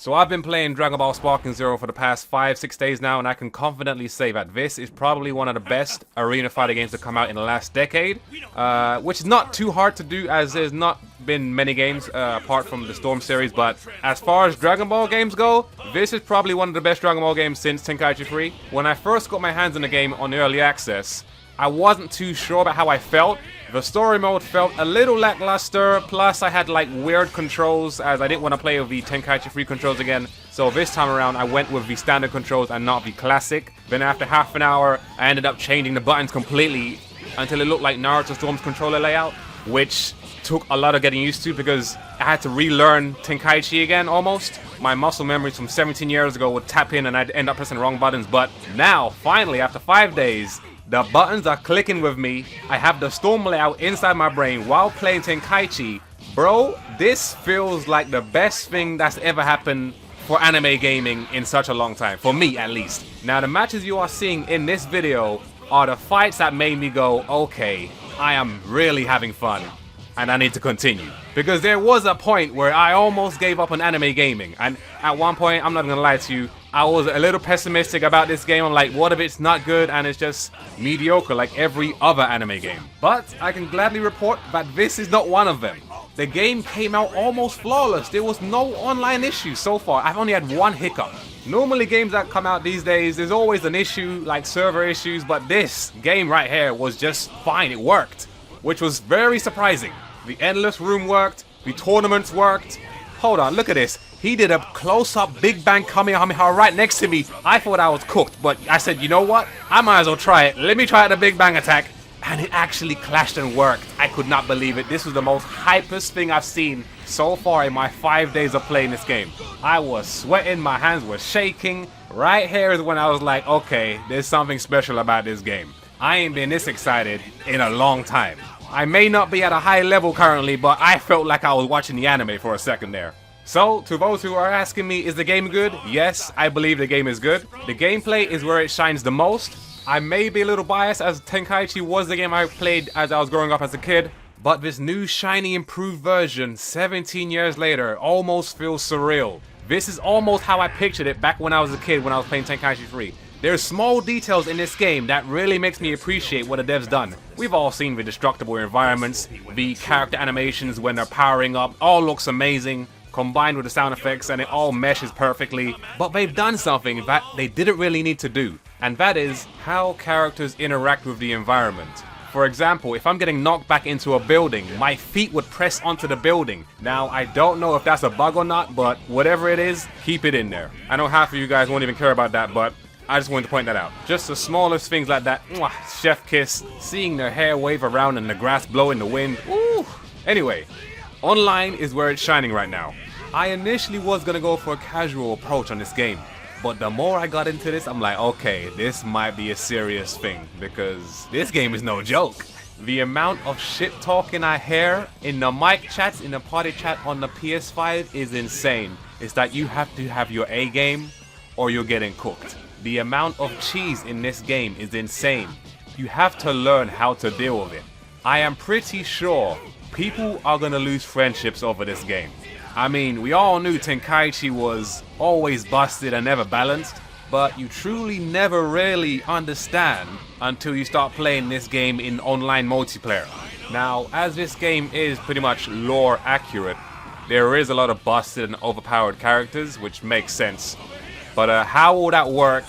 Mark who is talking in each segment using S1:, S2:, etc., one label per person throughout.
S1: So I've been playing Dragon Ball Sparking Zero for the past 5-6 days now, and I can confidently say that this is probably one of the best arena fighting games to come out in the last decade, which is not too hard to do, as there's not been many games apart from the Storm series. But as far as Dragon Ball games go, this is probably one of the best Dragon Ball games since Tenkaichi 3. When I first got my hands on the game on early access, I wasn't too sure about how I felt. The story mode felt a little lackluster, plus I had like weird controls as I didn't want to play with the Tenkaichi 3 controls again. So this time around I went with the standard controls and not the classic. Then after half an hour I ended up changing the buttons completely until it looked like Naruto Storm's controller layout, which took a lot of getting used to because I had to relearn Tenkaichi again almost. My muscle memories from 17 years ago would tap in and I'd end up pressing the wrong buttons, but now, finally, after 5 days, the buttons are clicking with me. I have the Storm layout inside my brain while playing Tenkaichi. Bro, this feels like the best thing that's ever happened for anime gaming in such a long time. For me, at least. Now, the matches you are seeing in this video are the fights that made me go, okay, I am really having fun. And I need to continue. Because there was a point where I almost gave up on anime gaming. And at one point, I'm not gonna lie to you, I was a little pessimistic about this game. I'm like, what if it's not good and it's just mediocre like every other anime game? But I can gladly report that this is not one of them. The game came out almost flawless. There was no online issues so far. I've only had one hiccup. Normally games that come out these days, there's always an issue like server issues, but this game right here was just fine. It worked, which was very surprising. The Endless Room worked, the tournaments worked. Hold on, look at this. He did a close-up Big Bang Kamehameha right next to me. I thought I was cooked, but I said, you know what? I might as well try it. Let me try the Big Bang attack. And it actually clashed and worked. I could not believe it. This was the most hypest thing I've seen so far in my 5 days of playing this game. I was sweating, my hands were shaking. Right here is when I was like, okay, there's something special about this game. I ain't been this excited in a long time. I may not be at a high level currently, but I felt like I was watching the anime for a second there. So, to those who are asking me, is the game good? Yes, I believe the game is good. The gameplay is where it shines the most. I may be a little biased as Tenkaichi was the game I played as I was growing up as a kid, but this new shiny improved version 17 years later almost feels surreal. This is almost how I pictured it back when I was a kid when I was playing Tenkaichi 3. There's small details in this game that really makes me appreciate what the devs done. We've all seen the destructible environments, the character animations when they're powering up, all looks amazing, combined with the sound effects, and it all meshes perfectly. But they've done something that they didn't really need to do, and that is how characters interact with the environment. For example, if I'm getting knocked back into a building, my feet would press onto the building. Now, I don't know if that's a bug or not, but whatever it is, keep it in there. I know half of you guys won't even care about that, but I just wanted to point that out. Just the smallest things like that. Mwah, chef kiss, seeing their hair wave around and the grass blow in the wind. Ooh. Anyway, online is where it's shining right now. I initially was gonna go for a casual approach on this game, but the more I got into this, I'm like, okay, this might be a serious thing, because this game is no joke. The amount of shit talking I hear in the mic chats, in the party chat on the PS5 is insane. It's that you have to have your A game or you're getting cooked. The amount of cheese in this game is insane. You have to learn how to deal with it. I am pretty sure people are gonna lose friendships over this game. I mean, we all knew Tenkaichi was always busted and never balanced, but you truly never really understand until you start playing this game in online multiplayer. Now, as this game is pretty much lore accurate, there is a lot of busted and overpowered characters, which makes sense. But how will that work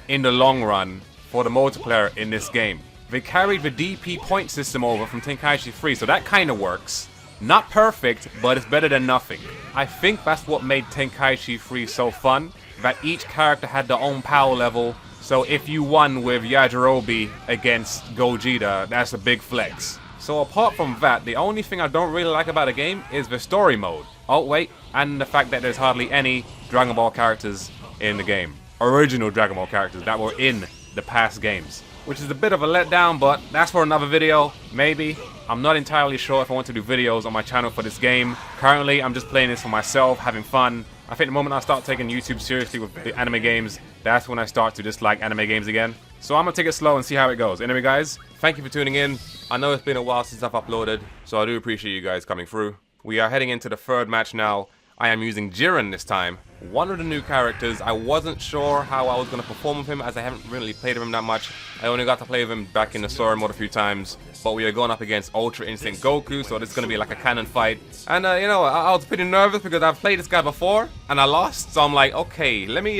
S1: in the long run for the multiplayer in this game? They carried the DP point system over from Tenkaichi 3, so that kind of works. Not perfect, but it's better than nothing. I think that's what made Tenkaichi 3 so fun, that each character had their own power level, so if you won with Yajirobe against Gogeta, that's a big flex. So apart from that, the only thing I don't really like about the game is the story mode. Oh wait, and the fact that there's hardly any Dragon Ball characters in the game. Original Dragon Ball characters that were in the past games. Which is a bit of a letdown, but that's for another video, maybe. I'm not entirely sure if I want to do videos on my channel for this game. Currently, I'm just playing this for myself, having fun. I think the moment I start taking YouTube seriously with the anime games, that's when I start to dislike anime games again. So I'm gonna take it slow and see how it goes. Anyway guys, thank you for tuning in. I know it's been a while since I've uploaded, so I do appreciate you guys coming through. We are heading into the third match now. I am using Jiren this time. One of the new characters. I wasn't sure how I was going to perform with him, as I haven't really played with him that much. I only got to play with him back in the story mode a few times. But we are going up against Ultra Instinct Goku, so this is going to be like a cannon fight. And you know, I was pretty nervous because I've played this guy before and I lost. So I'm like, okay, let me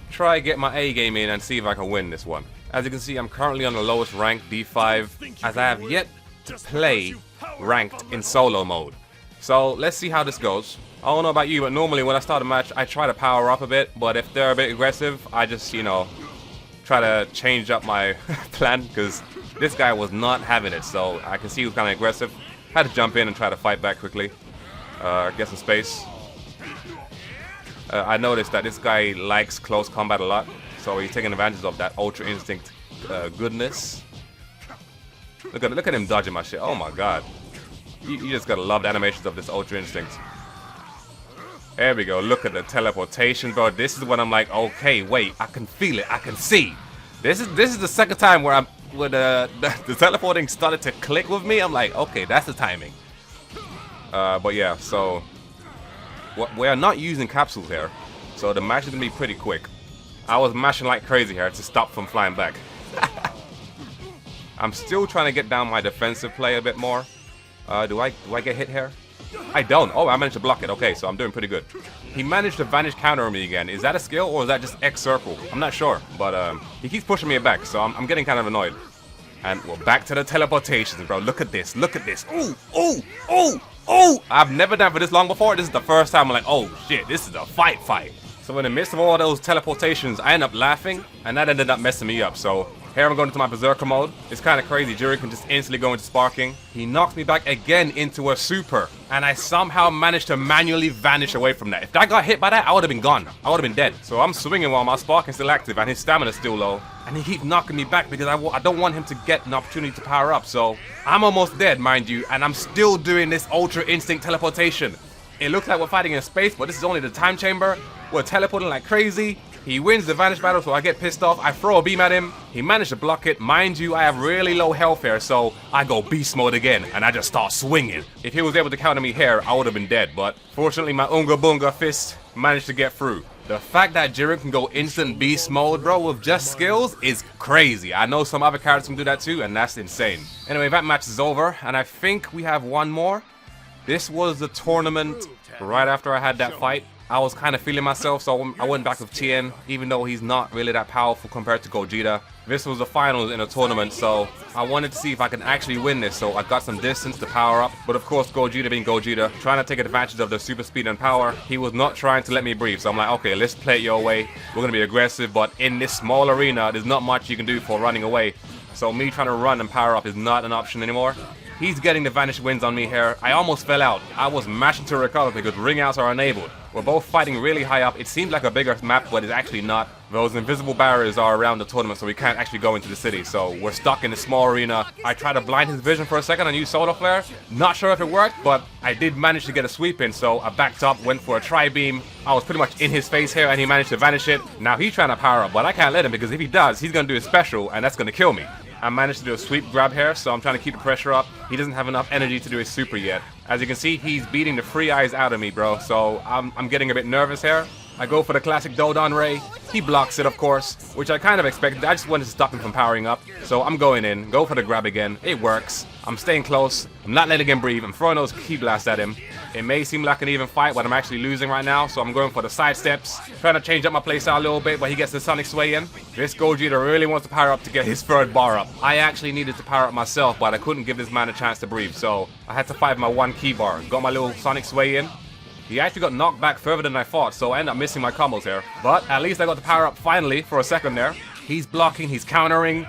S1: try get my A game in and see if I can win this one. As you can see, I'm currently on the lowest rank, D5, as I have yet to play ranked in solo mode. So let's see how this goes. I don't know about you, but normally when I start a match, I try to power up a bit. But if they're a bit aggressive, I just, you know, try to change up my plan, because this guy was not having it. So I can see he was kind of aggressive. Had to jump in and try to fight back quickly. Get some space. I noticed that this guy likes close combat a lot. So he's taking advantage of that Ultra Instinct goodness. Look at him dodging my shit. Oh my god. You just gotta love the animations of this Ultra Instinct. There we go. Look at the teleportation, bro. This is when I'm like, okay, wait, I can feel it. I can see. This is the second time where the teleporting started to click with me. I'm like, okay, that's the timing. But yeah, so we are not using capsules here, so the match is gonna be pretty quick. I was mashing like crazy here to stop from flying back. I'm still trying to get down my defensive play a bit more. Do I get hit here? I don't. Oh, I managed to block it. Okay, so I'm doing pretty good. He managed to vanish counter me again. Is that a skill or is that just X circle? I'm not sure, but he keeps pushing me back, so I'm getting kind of annoyed. And we're back to the teleportations, bro. Look at this. Look at this. Ooh, ooh, ooh, ooh. I've never done for this long before. This is the first time I'm like, oh shit, this is a fight. So in the midst of all those teleportations, I end up laughing, and that ended up messing me up. So here I'm going into my Berserker mode. It's kind of crazy. Jiren can just instantly go into sparking. He knocks me back again into a super, and I somehow managed to manually vanish away from that. If I got hit by that, I would have been gone. I would have been dead. So I'm swinging while my sparking's still active and his stamina's still low, and he keeps knocking me back because I don't want him to get an opportunity to power up. So I'm almost dead, mind you, and I'm still doing this Ultra Instinct teleportation. It looks like we're fighting in space, but this is only the time chamber. We're teleporting like crazy. He wins the vanish battle, so I get pissed off. I throw a beam at him. He managed to block it. Mind you, I have really low health here, so I go beast mode again, and I just start swinging. If he was able to counter me here, I would have been dead, but fortunately my Unga Bunga fist managed to get through. The fact that Jiren can go instant beast mode, bro, with just skills is crazy. I know some other characters can do that too, and that's insane. Anyway, that match is over, and I think we have one more. This was the tournament right after I had that fight. I was kind of feeling myself, so I went back with Tien, even though he's not really that powerful compared to Gogeta. This was the finals in a tournament, so I wanted to see if I can actually win this, so I got some distance to power up. But of course, Gogeta being Gogeta, trying to take advantage of the super speed and power, he was not trying to let me breathe. So I'm like, okay, let's play it your way. We're going to be aggressive, but in this small arena, there's not much you can do for running away. So me trying to run and power up is not an option anymore. He's getting the vanish wins on me here. I almost fell out. I was mashing to recover because ring outs are enabled. We're both fighting really high up. It seems like a bigger map, but it's actually not. Those invisible barriers are around the tournament, so we can't actually go into the city. So we're stuck in a small arena. I tried to blind his vision for a second and use Solar Flare. Not sure if it worked, but I did manage to get a sweep in. So I backed up, went for a tri-beam. I was pretty much in his face here, and he managed to vanish it. Now he's trying to power up, but I can't let him because if he does, he's going to do his special, and that's going to kill me. I managed to do a sweep grab here, so I'm trying to keep the pressure up. He doesn't have enough energy to do his super yet. As you can see, he's beating the free eyes out of me, bro. So I'm getting a bit nervous here. I go for the classic Dodon Ray. He blocks it, of course, which I kind of expected. I just wanted to stop him from powering up. So I'm going in, go for the grab again. It works. I'm staying close. I'm not letting him breathe. I'm throwing those key blasts at him. It may seem like an even fight, but I'm actually losing right now. So I'm going for the side steps, trying to change up my playstyle a little bit, but he gets the Sonic Sway in. This Gogeta really wants to power up to get his third bar up. I actually needed to power up myself, but I couldn't give this man a chance to breathe. So I had to fight my one key bar. Got my little Sonic Sway in. He actually got knocked back further than I thought, so I ended up missing my combos here. But at least I got the power up finally for a second there. He's blocking, he's countering.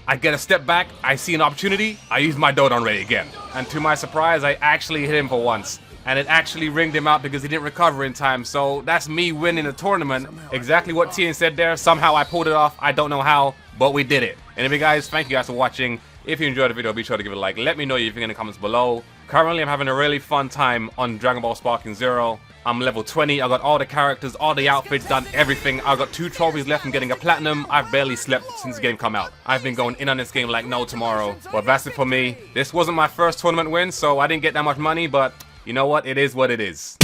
S1: I get a step back, I see an opportunity, I use my Dodon Ray again. And to my surprise, I actually hit him for once. And it actually ringed him out because he didn't recover in time. So that's me winning the tournament. Exactly what Tien said there. Somehow I pulled it off. I don't know how, but we did it. Anyway guys, thank you guys for watching. If you enjoyed the video, be sure to give it a like. Let me know your opinion in the comments below. Currently, I'm having a really fun time on Dragon Ball Sparking Zero. I'm level 20. I got all the characters, all the outfits, done everything. I got 2 trophies left from getting a platinum. I've barely slept since the game come out. I've been going in on this game like no tomorrow. But that's it for me. This wasn't my first tournament win, so I didn't get that much money, but you know what? It is what it is.